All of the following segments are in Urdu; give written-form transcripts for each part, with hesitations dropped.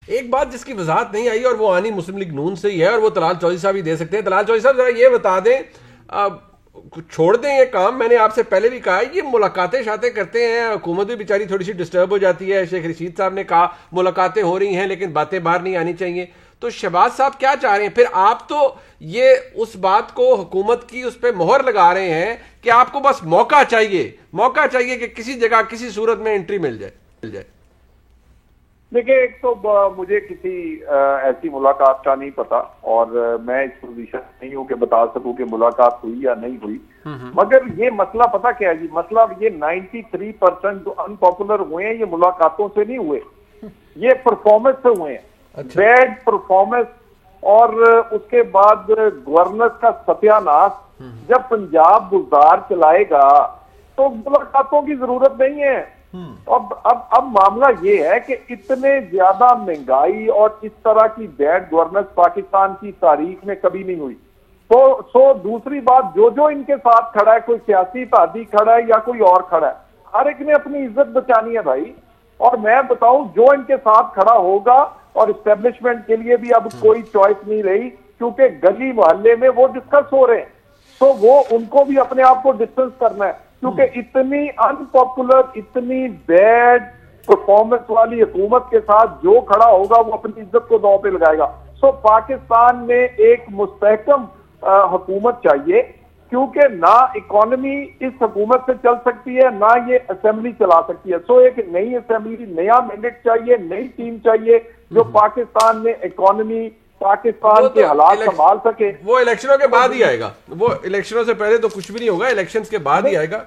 ایک بات جس کی وضاحت نہیں آئی اور وہ آنی مسلم لیگ نون سے ہی ہے اور وہ طلال چودھری صاحب ہی دے سکتے ہیں. طلال چودھری صاحب ذرا یہ بتا دیں, چھوڑ دیں یہ کام, میں نے آپ سے پہلے بھی کہا یہ ملاقاتیں شاتیں کرتے ہیں, حکومت بھی بیچاری تھوڑی سی ڈسٹرب ہو جاتی ہے. شیخ رشید صاحب نے کہا ملاقاتیں ہو رہی ہیں لیکن باتیں باہر نہیں آنی چاہیے. تو شہباز صاحب کیا چاہ رہے ہیں پھر؟ آپ تو یہ اس بات کو حکومت کی اس پہ مہر لگا رہے ہیں کہ آپ کو بس موقع چاہیے کہ کسی جگہ کسی صورت میں انٹری مل جائے. دیکھیں, ایک تو مجھے کسی ایسی ملاقات کا نہیں پتا اور میں اس پوزیشن نہیں ہوں کہ بتا سکوں کہ ملاقات ہوئی یا نہیں ہوئی, مگر یہ مسئلہ پتا کیا ہے جی, مسئلہ یہ 93% جو ان پاپولر ہوئے ہیں یہ ملاقاتوں سے نہیں ہوئے, یہ پرفارمنس سے ہوئے ہیں. بیڈ پرفارمنس اور اس کے بعد گورننس کا ستیہ ناش. جب پنجاب گلزار چلائے گا تو ملاقاتوں کی ضرورت نہیں ہے. اب معاملہ یہ ہے کہ اتنے زیادہ مہنگائی اور اس طرح کی بیڈ گورننس پاکستان کی تاریخ میں کبھی نہیں ہوئی. سو دوسری بات, جو ان کے ساتھ کھڑا ہے, کوئی سیاسی اتحادی کھڑا ہے یا کوئی اور کھڑا ہے, ہر ایک نے اپنی عزت بچانی ہے بھائی. اور میں بتاؤں جو ان کے ساتھ کھڑا ہوگا, اور اسٹیبلشمنٹ کے لیے بھی اب کوئی چوائس نہیں رہی کیونکہ گلی محلے میں وہ ڈسکس ہو رہے ہیں, تو وہ ان کو بھی اپنے آپ کو ڈسٹنس کرنا ہے کیونکہ اتنی ان پاپولر, اتنی بیڈ پرفارمنس والی حکومت کے ساتھ جو کھڑا ہوگا وہ اپنی عزت کو داؤ پہ لگائے گا. سو پاکستان میں ایک مستحکم حکومت چاہیے کیونکہ نہ اکانومی اس حکومت سے چل سکتی ہے نہ یہ اسمبلی چلا سکتی ہے. سو ایک نئی اسمبلی, نیا مینڈیٹ چاہیے, نئی ٹیم چاہیے جو پاکستان میں اکانومی, پاکستان کے حالات سنبھال سکے. وہ الیکشنوں کے بعد ہی آئے گا, وہ الیکشنوں سے پہلے تو کچھ بھی نہیں ہوگا, الیکشن کے بعد ہی آئے گا.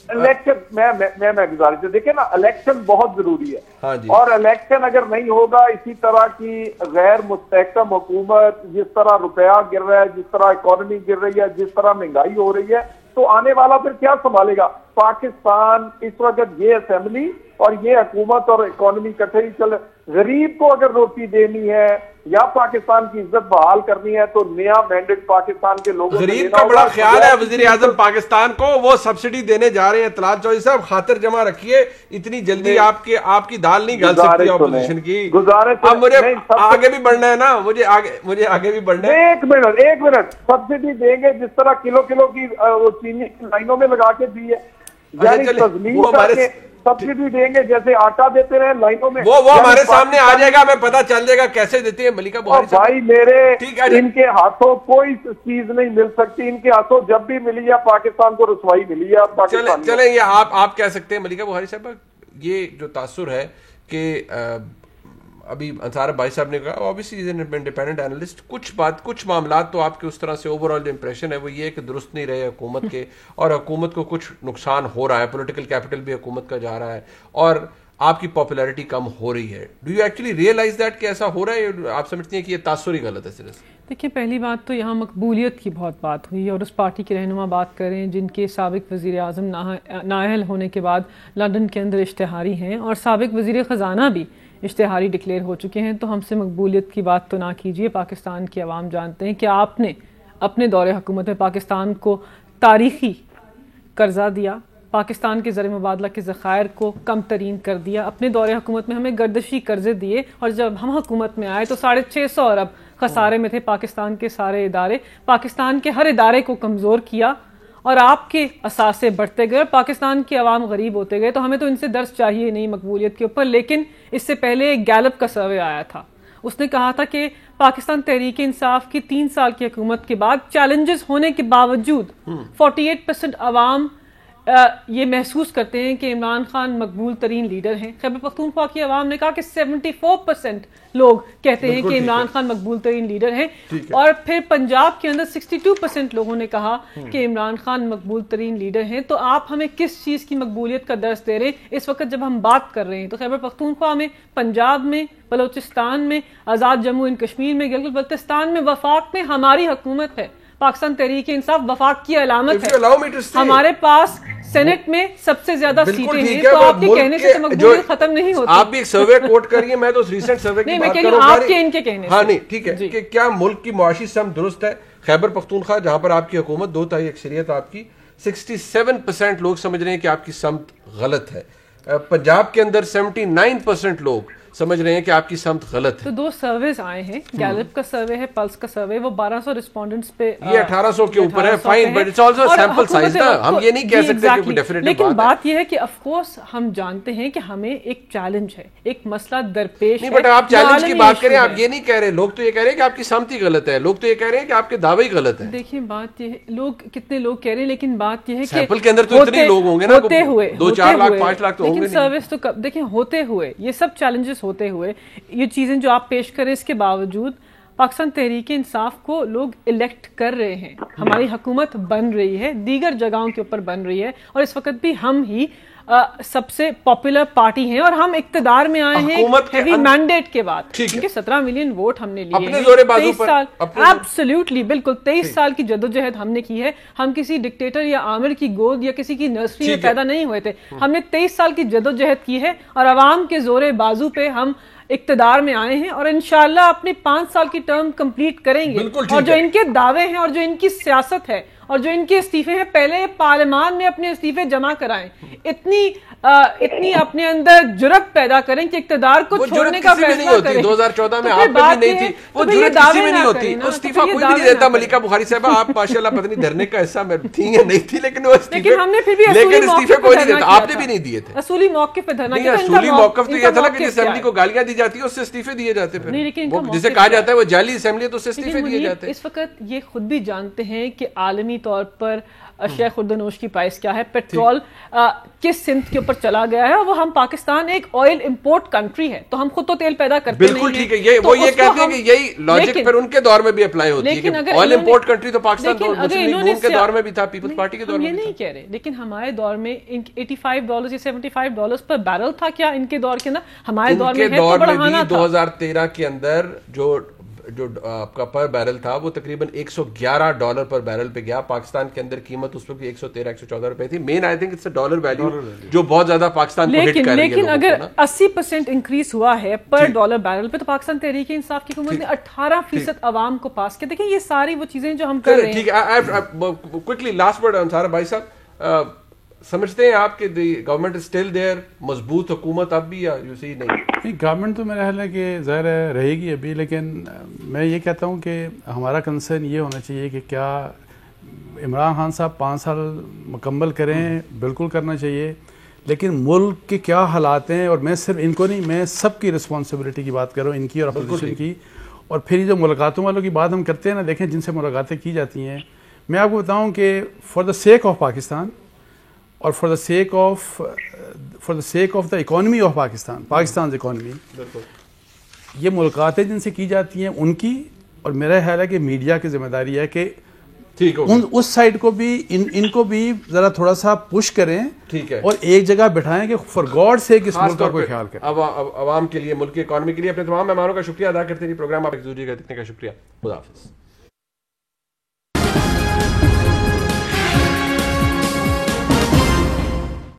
الیکشن میں گزارش ہے, دیکھیں نا الیکشن بہت ضروری ہے اور الیکشن اگر نہیں ہوگا, اسی طرح کی غیر مستحکم حکومت, جس طرح روپیہ گر رہا ہے, جس طرح اکانومی گر رہی ہے, جس طرح مہنگائی ہو رہی ہے, تو آنے والا پھر کیا سنبھالے گا پاکستان؟ اس وقت یہ اسمبلی اور یہ حکومت اور اکانومی کٹھے ہی چل. غریب کو اگر روٹی دینی ہے یا پاکستان کی عزت بحال کرنی ہے تو نیا مینڈیٹ پاکستان کے لوگوں غریب کا بڑا خیال ہے وزیر اعظم پاکستان کو, وہ سبسڈی دینے جا رہے ہیں. طلال چودھری صاحب خاطر جمع رکھیے, اتنی جلدی آپ کی دال نہیں گل سکتی اپوزیشن کی. اب مجھے آگے بھی بڑھنا ہے نا, مجھے آگے بھی بڑھنا ہے. ایک منٹ سبسڈی دیں گے جس طرح کلو کی چینی لائنوں میں لگا کے دی ہے, یعنی سبسڈی دیں گے جیسے آٹا دیتے رہے لائنوں میں, وہ ہمارے سامنے آ جائے گا, ہمیں پتہ چل جائے گا کیسے دیتے ہیں ملکہ بخاری صاحب. بھائی میرے ان کے ہاتھوں کوئی چیز نہیں مل سکتی, ان کے ہاتھوں جب بھی ملی ہے پاکستان کو رسوائی ملی ہے. چلیں یہ آپ کہہ سکتے ہیں ملکہ بخاری صاحب, یہ جو تاثر ہے کہ ابھی انصار بھائی صاحب نے کہا, اوبیسلی انڈیپینڈنٹ اینالسٹ, کچھ معاملات تو آپ کے اس طرح سے اوور آل جو امپریشن ہے وہ یہ ہے کہ درست نہیں رہے حکومت کے, اور حکومت کو کچھ نقصان ہو رہا ہے, پولیٹیکل کیپٹل بھی حکومت کا جا رہا ہے اور آپ کی پاپولیرٹی کم ہو رہی ہے. Do you actually realise that کہ ایسا ہو رہا ہے؟ آپ سمجھتی ہیں کہ یہ تاثر ہی غلط ہے صرف؟ دیکھیے, پہلی بات تو یہاں مقبولیت کی بہت بات ہوئی اور اس پارٹی کے رہنما بات کریں جن کے سابق وزیر اعظم نااہل ہونے کے بعد لندن کے اندر اشتہاری ہیں اور سابق وزیر خزانہ بھی اشتہاری ڈکلیئر ہو چکے ہیں, تو ہم سے مقبولیت کی بات تو نہ کیجیے. پاکستان کی عوام جانتے ہیں کہ آپ نے اپنے دور حکومت میں پاکستان کو تاریخی قرضہ دیا, پاکستان کے زر مبادلہ کے ذخائر کو کم ترین کر دیا. اپنے دور حکومت میں ہمیں گردشی قرضے دیے اور جب ہم حکومت میں آئے تو 650 ارب خسارے میں تھے پاکستان کے سارے ادارے. پاکستان کے ہر ادارے کو کمزور کیا اور آپ کے اثاثے بڑھتے گئے, پاکستان کی عوام غریب ہوتے گئے. تو ہمیں تو ان سے درس چاہیے نہیں مقبولیت کے اوپر. لیکن اس سے پہلے ایک گیلپ کا سروے آیا تھا, اس نے کہا تھا کہ پاکستان تحریک انصاف کی 3 سال کی حکومت کے بعد چیلنجز ہونے کے باوجود 48% عوام یہ محسوس کرتے ہیں کہ عمران خان مقبول ترین لیڈر ہیں. خیبر پختونخوا کی عوام نے کہا کہ 74% لوگ کہتے ہیں کہ عمران خان مقبول ترین لیڈر ہیں, اور پھر پنجاب کے اندر 62% لوگوں نے کہا کہ عمران خان مقبول ترین لیڈر ہیں. تو آپ ہمیں کس چیز کی مقبولیت کا درس دے رہے ہیں اس وقت جب ہم بات کر رہے ہیں؟ تو خیبر پختونخوا میں, پنجاب میں, بلوچستان میں, آزاد جموں اینڈ کشمیر میں, گلگت بلتستان میں, وفاق میں ہماری حکومت ہے. پاکستان تحریک انصاف وفاق کی علامت ہے. ہمارے پاس سینٹ میں سب سے زیادہ سیٹیں ہیں, تو آپ کے کہنے سے مقبولیت ختم نہیں ہوتی. آپ بھی ایک سروے کوٹ کریے, میں تو ریسنٹ سروے کی بات کر رہا ہوں, آپ کے ان کے کہنے سے. ہاں نہیں ٹھیک ہے کہ کیا ملک کی معاشی سمت درست ہے؟ خیبر پختونخوا جہاں پر آپ کی حکومت 2/3 اکثریت آپ کی, 67% لوگ سمجھ رہے ہیں کہ آپ کی سمت غلط ہے. پنجاب کے اندر 79% لوگ سمجھ رہے ہیں کہ آپ کی سمت غلط ہے. تو 2 سرویز آئے ہیں, گیلپ کا سروے ہے, پلس کا سروے, وہ 1200 رسپونڈنٹس پہ, یہ 1800 کے اوپر ہے, fine, but it's also sample size نا, ہم یہ نہیں کہہ سکتے کہ کوئی ڈیفینیٹ. لیکن بات یہ ہے کہ آف کورس ہم جانتے ہیں کہ ہمیں ایک چیلنج ہے, ایک مسئلہ درپیش ہے. بٹ آپ چیلنج کی بات کریں, آپ یہ نہیں کہہ رہے, لوگ تو یہ کہہ رہے ہیں کہ آپ کی سمت ہی غلط ہے, لوگ تو یہ کہہ رہے ہیں کہ آپ کے دعوے ہی غلط ہیں. دیکھیں بات یہ ہے, لوگ کتنے لوگ کہہ رہے ہیں, لیکن بات یہ ہے کہ سیمپل کے اندر تو اتنے لوگ ہوں گے نا, 2-4 لاکھ 5 لاکھ تو ہوں گے. لیکن سروس تو دیکھیں ہوتے ہوئے, یہ سب چیلنجز ہوتے ہوئے, یہ چیزیں جو آپ پیش کریں, اس کے باوجود پاکستان تحریک انصاف کو لوگ الیکٹ کر رہے ہیں, ہماری حکومت بن رہی ہے, دیگر جگہوں کے اوپر بن رہی ہے, اور اس وقت بھی ہم ہی سب سے پاپولر پارٹی ہیں, اور ہم اقتدار میں آئے ہیں ہیوی مینڈیٹ کے بعد, کیونکہ 17 ملین ووٹ ہم نے لیے ہیں, 23 سال, ایبسلیوٹلی بالکل 23 سال کی جدوجہد ہم نے کی ہے. ہم کسی ڈکٹیٹر یا عامر کی گود یا کسی کی نرسری میں پیدا نہیں ہوئے تھے, ہم نے 23 سال کی جدوجہد کی ہے, اور عوام کے زور بازو پہ ہم اقتدار میں آئے ہیں, اور انشاءاللہ اپنی 5 سال کی ٹرم کمپلیٹ کریں گے. اور جو ان کے دعوے ہیں اور جو ان کی سیاست ہے اور جو ان کے استعفے ہیں, پہلے پارلیمان میں اپنے استعفے جمع کرائیں, اتنی اپنے اندر جرأت پیدا کریں کہ اقتدار کو چھوڑنے کا فیصلہ کریں. 2014 میں آپ میں بھی نہیں تھی, وہ جرأت کسی میں نہیں ہوتی. استعفا کوئی بھی نہیں دیتا. ملکہ بخاری صاحبہ, آپ ماشاءاللہ پتہ نہیں دھرنے کا حصہ میں تھی یا نہیں تھی, لیکن وہ استعفے, ہم نے پھر بھی استعفے کوئی نہیں دیتا. آپ نے بھی نہیں دیے تھے. اصولی موقف پہ دھرنا, اصولی موقف تو یہ تھا نا کہ جس اسمبلی کو گالیاں دی جاتی ہے اس سے استعفے دیے جاتے ہیں, جسے کہا جاتا ہے وہ جعلی اسمبلی ہے, تو اس سے استعفے دیے جاتے ہیں. اس وقت یہ خود بھی جانتے ہیں کہ عالمی طور پر شیخ الدنوش کی پرائس کیا ہے, پیٹرول کس سمت کے اوپر چلا گیا ہے, وہ ہم پاکستان ایک آئل امپورٹ کنٹری ہے, تو ہم خود تو تیل پیدا کرتے نہیں ہیں. بالکل ٹھیک ہے, وہ یہ کہتے ہیں کہ یہی لاجک پھر ان کے دور میں بھی اپلائی ہوتی ہے کہ آئل امپورٹ کنٹری تو پاکستان مسلم کے دور میں بھی تھا, پیپلز پارٹی کے دور میں. یہ نہیں کہہ رہے, لیکن ہمارے دور میں $85 یا $75 پر بیرل تھا کیا ان کے دور کے اندر؟ ہمارے دور میں 2013 کے اندر جو آپ کا پر بیرل تھا وہ تقریباً $111 پر بیرل پہ گیا. پاکستان کے اندر قیمت اس وقت 113-114 روپے تھی. مین I think it's a dollar value جو بہت زیادہ پاکستان کو ہٹ کر رہی ہے. لیکن اگر 80% انکریز ہوا ہے پر ڈالر بیرل پہ, تو پاکستان تحریک انصاف کی حکومت نے 18% عوام کو پاس کیا. دیکھیں یہ ساری وہ چیزیں جو ہم کر رہے ہیں. ٹھیک ہے, کوئکلی لاسٹ ورڈ انصار بھائی صاحب, سمجھتے ہیں آپ کہ گورنمنٹ از اسٹل دیئر, مضبوط حکومت اب بھی, یا یو سی نہیں؟ گورنمنٹ تو میرا خیال ہے کہ ظاہر رہے گی ابھی, لیکن میں یہ کہتا ہوں کہ ہمارا کنسرن یہ ہونا چاہیے کہ کیا عمران خان صاحب 5 سال مکمل کریں, بالکل کرنا چاہیے, لیکن ملک کے کیا حالات ہیں, اور میں صرف ان کو نہیں, میں سب کی رسپانسبلٹی کی بات کر رہا ہوں, ان کی اور اپوزیشن کی. اور پھر یہ جو ملاقاتوں والوں کی بات ہم کرتے ہیں نا, دیکھیں جن سے ملاقاتیں کی جاتی ہیں, میں آپ کو بتاؤں کہ for the sake of Pakistan اور for the sake of the economy of Pakistan economy, یہ ملاقاتیں جن سے کی جاتی ہیں ان کی, اور میرا خیال ہے کہ میڈیا کی ذمہ داری ہے کہ اس سائڈ کو بھی ان کو بھی ذرا تھوڑا سا پش کریں, اور ایک جگہ بٹھائیں کہ فار گاڈ سے اس ملک کا کوئی خیال کریں. عوام کے لیے, ملک کی اکانومی کے لیے. اپنے تمام مہمانوں کا شکریہ ادا کرتے ہیں. پروگرام آپ ایک دوسرے کا دیکھنے کا شکریہ. خدا حافظ.